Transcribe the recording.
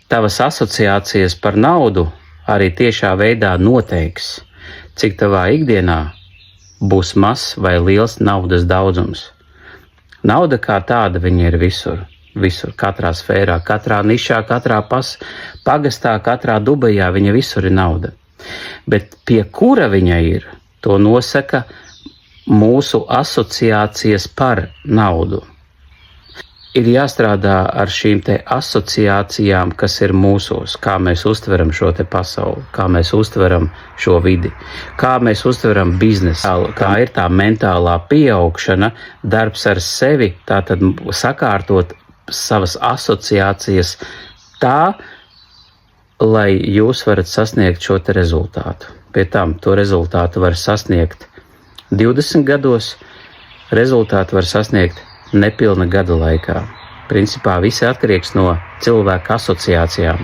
tavas asociācijas par naudu arī tiešā veidā noteiks, cik tavā ikdienā būs mazs vai liels naudas daudzums. Nauda kā tāda viņa ir visur, katrā sfērā, katrā nišā, katrā pagastā, katrā dubajā, viņa visur ir nauda. Bet pie kura viņa ir, to nosaka mūsu asociācijas par naudu. Ir jāstrādā ar šīm te asociācijām, kas ir mūsos, kā mēs uztveram šo te pasauli, kā mēs uztveram šo vidi, kā mēs uztveram biznesu, kā ir tā mentālā pieaugšana, darbs ar sevi, tātad sakārtot savas asociācijas tā, lai jūs varat sasniegt šo te rezultātu. Pie tam to rezultātu var sasniegt 20 gados, rezultātu var sasniegt nepilna gada laikā. Principā viss atkarīgs no cilvēka asociācijām.